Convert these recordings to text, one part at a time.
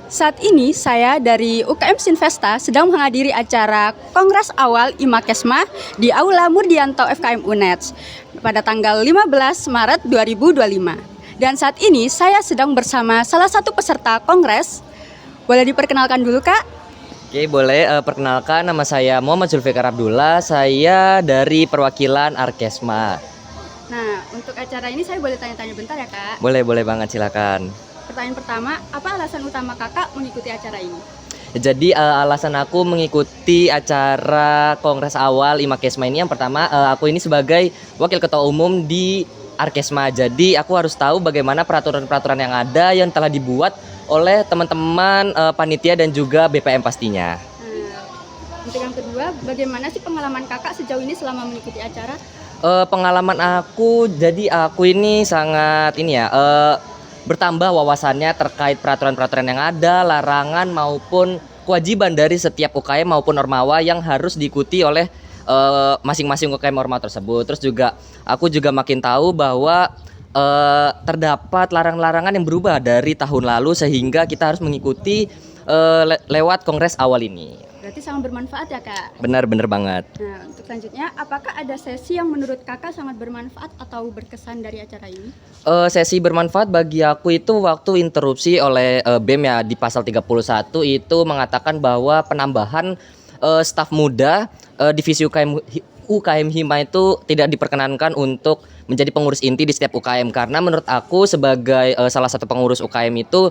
Saat ini saya dari UKM Sinvesta sedang menghadiri acara Kongres Awal IMA-Kesma di Aula Murdianto FKM UNEDS pada tanggal 15 Maret 2025. Dan saat ini saya sedang bersama salah satu peserta kongres. Boleh diperkenalkan dulu, Kak? Oke, boleh. Perkenalkan, nama saya Muhammad Zulfikar Abdullah. Saya dari perwakilan Arkesma. Nah, untuk acara ini saya boleh tanya-tanya bentar ya, Kak? Boleh banget, silakan. Pertanyaan pertama, apa alasan utama Kakak mengikuti acara ini? Jadi alasan aku mengikuti acara Kongres Awal IMA-Kesma ini, yang pertama aku ini sebagai wakil ketua umum di Arkesma. Jadi aku harus tahu bagaimana peraturan-peraturan yang ada yang telah dibuat oleh teman-teman panitia dan juga BPM pastinya. Untuk yang kedua, bagaimana sih pengalaman Kakak sejauh ini selama mengikuti acara? Pengalaman aku, jadi aku ini sangat bertambah wawasannya terkait peraturan-peraturan yang ada, larangan maupun kewajiban dari setiap UKM maupun Ormawa yang harus diikuti oleh masing-masing UKM Ormawa tersebut. Terus juga aku juga makin tahu bahwa terdapat larangan-larangan yang berubah dari tahun lalu sehingga kita harus mengikuti lewat kongres awal ini. Berarti sangat bermanfaat ya, Kak? Benar banget. Nah, untuk selanjutnya, apakah ada sesi yang menurut Kakak sangat bermanfaat atau berkesan dari acara ini? Sesi bermanfaat bagi aku itu waktu interupsi oleh BEM ya, di pasal 31 itu mengatakan bahwa penambahan staf muda divisi UKM Hima itu tidak diperkenankan untuk menjadi pengurus inti di setiap UKM, karena menurut aku sebagai salah satu pengurus UKM itu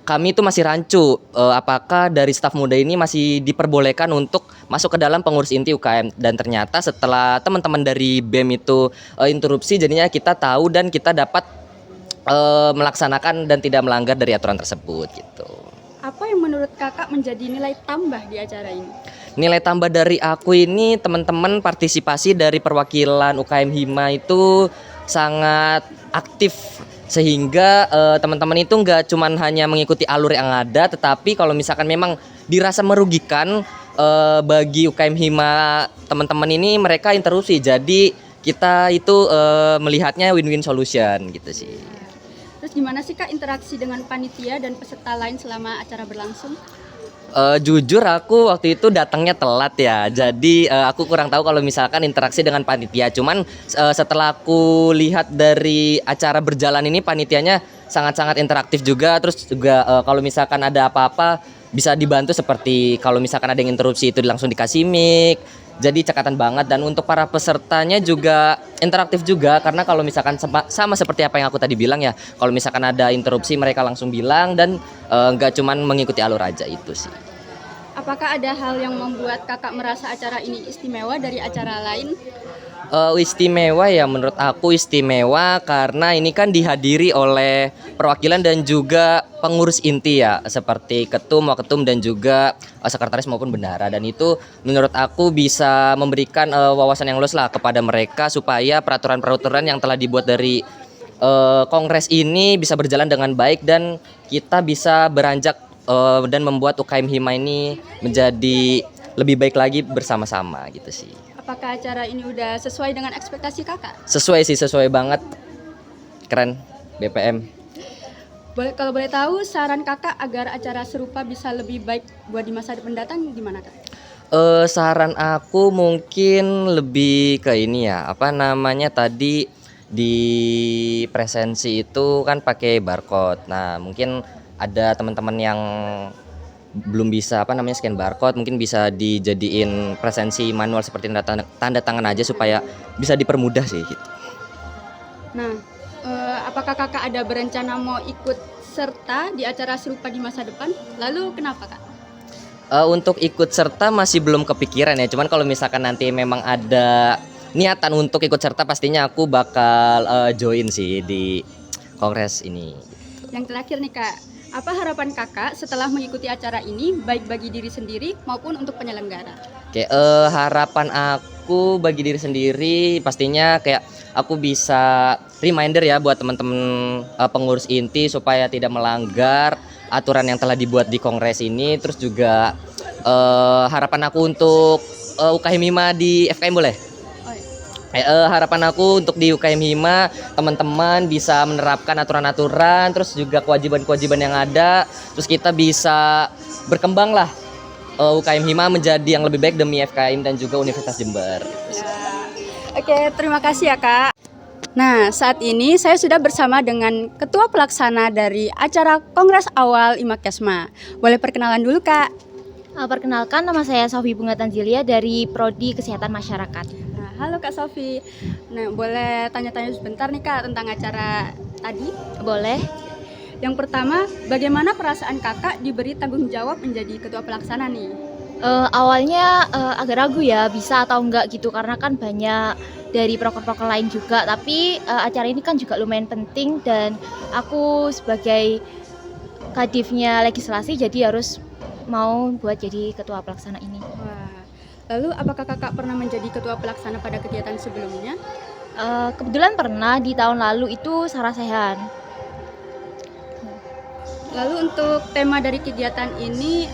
kami itu masih rancu apakah dari staf muda ini masih diperbolehkan untuk masuk ke dalam pengurus inti UKM. Dan ternyata setelah teman-teman dari BEM itu interupsi, jadinya kita tahu dan kita dapat melaksanakan dan tidak melanggar dari aturan tersebut gitu. Apa yang menurut Kakak menjadi nilai tambah di acara ini? Nilai tambah dari aku ini, teman-teman partisipasi dari perwakilan UKM Hima itu sangat aktif, sehingga teman-teman itu nggak cuman hanya mengikuti alur yang ada, tetapi kalau misalkan memang dirasa merugikan bagi UKM Hima teman-teman ini, mereka interupsi. Jadi kita itu melihatnya win-win solution gitu sih. Terus gimana sih, Kak, interaksi dengan panitia dan peserta lain selama acara berlangsung? Jujur aku waktu itu datangnya telat ya, jadi aku kurang tahu kalau misalkan interaksi dengan panitia. Cuman setelah aku lihat dari acara berjalan ini, panitianya sangat-sangat interaktif juga. Terus juga kalau misalkan ada apa-apa bisa dibantu, seperti kalau misalkan ada yang interupsi itu langsung dikasih mic. Jadi cekatan banget. Dan untuk para pesertanya juga interaktif juga, karena kalau misalkan sama seperti apa yang aku tadi bilang ya, kalau misalkan ada interupsi mereka langsung bilang, dan nggak cuman mengikuti alur aja, itu sih. Apakah ada hal yang membuat Kakak merasa acara ini istimewa dari acara lain? Istimewa ya, menurut aku istimewa karena ini kan dihadiri oleh perwakilan dan juga pengurus inti ya, seperti ketum, waketum dan juga sekretaris maupun bendahara. Dan itu menurut aku bisa memberikan wawasan yang luas lah kepada mereka, supaya peraturan-peraturan yang telah dibuat dari kongres ini bisa berjalan dengan baik, dan kita bisa beranjak dan membuat UKM Hima ini menjadi lebih baik lagi bersama-sama gitu sih. Apakah acara ini udah sesuai dengan ekspektasi Kakak? Sesuai banget. Keren BPM. Kalau boleh tahu, saran Kakak agar acara serupa bisa lebih baik buat di masa mendatang gimana, Kak? Saran aku mungkin lebih ke ini ya, tadi di presensi itu kan pakai barcode. Nah, mungkin ada teman-teman yang belum bisa scan barcode, mungkin bisa dijadiin presensi manual seperti tanda tangan aja, supaya bisa dipermudah sih gitu. Nah, apakah Kakak ada berencana mau ikut serta di acara serupa di masa depan? Lalu kenapa, Kak? Untuk ikut serta masih belum kepikiran ya, cuman kalau misalkan nanti memang ada niatan untuk ikut serta, pastinya aku bakal join sih di kongres ini. Yang terakhir nih, Kak, apa harapan Kakak setelah mengikuti acara ini, baik bagi diri sendiri maupun untuk penyelenggara? Oke, harapan aku bagi diri sendiri pastinya kayak aku bisa reminder ya buat teman-teman pengurus inti, supaya tidak melanggar aturan yang telah dibuat di kongres ini. Terus juga harapan aku untuk UKM Hima di FKM boleh? Oh, iya. Harapan aku untuk di UKM Hima teman-teman bisa menerapkan aturan-aturan, terus juga kewajiban-kewajiban yang ada, terus kita bisa berkembang lah, UKM Hima menjadi yang lebih baik demi FKM dan juga Universitas Jember. Oke, terima kasih ya Kak. Nah, saat ini saya sudah bersama dengan Ketua Pelaksana dari acara Kongres Awal Imakesma. Boleh perkenalan dulu Kak? Perkenalkan, nama saya Sofi Bunga Tanzilia dari Prodi Kesehatan Masyarakat. Nah, halo Kak Sofi. Nah, boleh tanya-tanya sebentar nih Kak tentang acara tadi? Boleh? Yang pertama, bagaimana perasaan Kakak diberi tanggung jawab menjadi Ketua Pelaksana nih? Awalnya agak ragu ya bisa atau enggak gitu, karena kan banyak dari proker-proker lain juga. Tapi acara ini kan juga lumayan penting dan aku sebagai kadifnya legislasi jadi harus mau buat jadi ketua pelaksana ini. Wah. Lalu apakah Kakak pernah menjadi Ketua Pelaksana pada kegiatan sebelumnya? Kebetulan pernah di tahun lalu itu Sarasehan. Lalu untuk tema dari kegiatan ini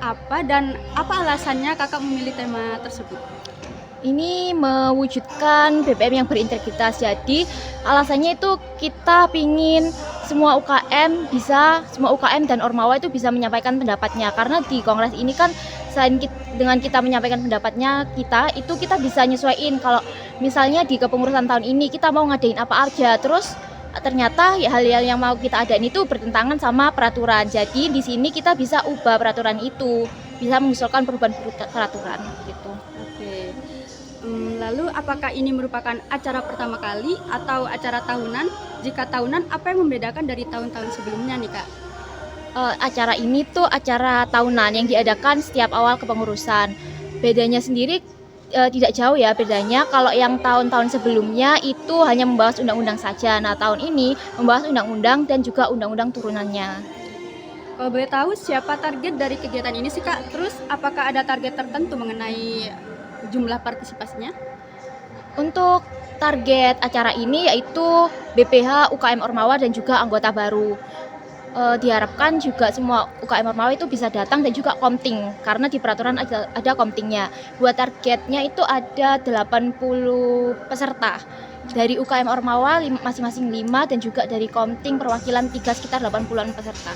apa dan apa alasannya Kakak memilih tema tersebut? Ini mewujudkan BPM yang berintegritas. Jadi alasannya itu kita pingin semua UKM dan Ormawa itu bisa menyampaikan pendapatnya. Karena di kongres ini kan selain dengan kita menyampaikan pendapatnya kita bisa nyesuaiin kalau misalnya di kepengurusan tahun ini kita mau ngadain apa aja. Terus ternyata ya hal-hal yang mau kita adain itu bertentangan sama peraturan. Jadi di sini kita bisa ubah peraturan itu, bisa mengusulkan perubahan peraturan gitu. Oke. Lalu apakah ini merupakan acara pertama kali atau acara tahunan? Jika tahunan, apa yang membedakan dari tahun-tahun sebelumnya nih Kak? Acara ini tuh acara tahunan yang diadakan setiap awal kepengurusan. Bedanya sendiri tidak jauh ya bedanya. Kalau yang tahun-tahun sebelumnya itu hanya membahas undang-undang saja. Nah, tahun ini membahas undang-undang dan juga undang-undang turunannya. Kalau boleh tahu siapa target dari kegiatan ini sih Kak? Terus apakah ada target tertentu mengenai jumlah partisipasinya? Untuk target acara ini yaitu BPH, UKM Ormawa dan juga anggota baru. Diharapkan juga semua UKM Ormawa itu bisa datang dan juga komting karena di peraturan ada komtingnya. Buat targetnya itu ada 80 peserta. Dari UKM Ormawa masing-masing 5 dan juga dari komting perwakilan 3 sekitar 80-an peserta.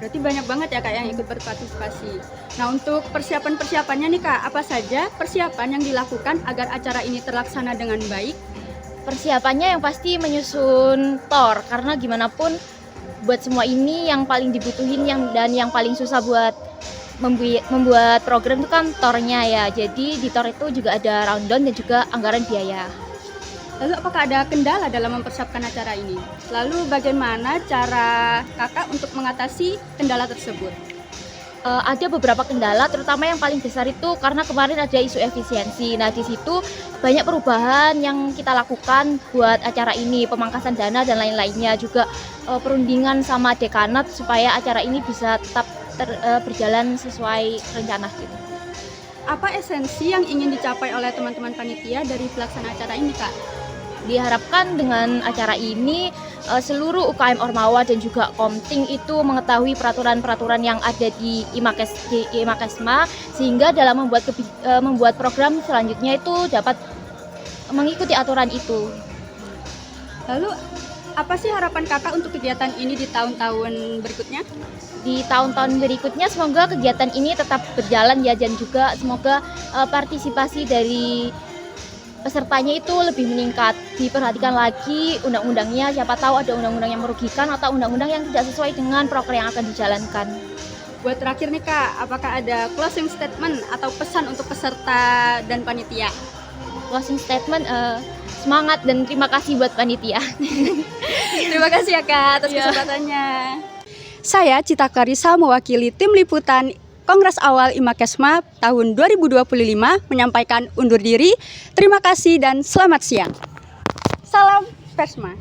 Berarti banyak banget ya Kak yang ikut berpartisipasi. Nah, untuk persiapan-persiapannya nih Kak, apa saja persiapan yang dilakukan agar acara ini terlaksana dengan baik? Persiapannya yang pasti menyusun TOR karena gimana pun buat semua ini yang paling dibutuhin dan yang paling susah buat membuat program itu kan TOR-nya ya. Jadi di TOR itu juga ada rundown dan juga anggaran biaya. Lalu apakah ada kendala dalam mempersiapkan acara ini? Lalu bagaimana cara Kakak untuk mengatasi kendala tersebut? Ada beberapa kendala, terutama yang paling besar itu karena kemarin ada isu efisiensi. Nah, di situ banyak perubahan yang kita lakukan buat acara ini, pemangkasan dana dan lain-lainnya, juga perundingan sama dekanat supaya acara ini bisa tetap berjalan sesuai rencana gitu. Apa esensi yang ingin dicapai oleh teman-teman panitia dari pelaksana acara ini Kak? Diharapkan dengan acara ini seluruh UKM Ormawa dan juga komting itu mengetahui peraturan-peraturan yang ada di Imakesma sehingga dalam membuat program selanjutnya itu dapat mengikuti aturan itu. Lalu apa sih harapan Kakak untuk kegiatan ini di tahun-tahun berikutnya? Di tahun-tahun berikutnya semoga kegiatan ini tetap berjalan ya, dan juga semoga partisipasi dari pesertanya itu lebih meningkat. Diperhatikan lagi undang-undangnya, siapa tahu ada undang-undang yang merugikan atau undang-undang yang tidak sesuai dengan proker yang akan dijalankan. Buat terakhir nih Kak, apakah ada closing statement atau pesan untuk peserta dan panitia? Closing statement, semangat dan terima kasih buat panitia. Terima kasih ya Kak atas kesempatannya. Saya Cita Clarissa mewakili tim liputan Kongres Awal Imakesma tahun 2025 menyampaikan undur diri. Terima kasih dan selamat siang. Salam Persma.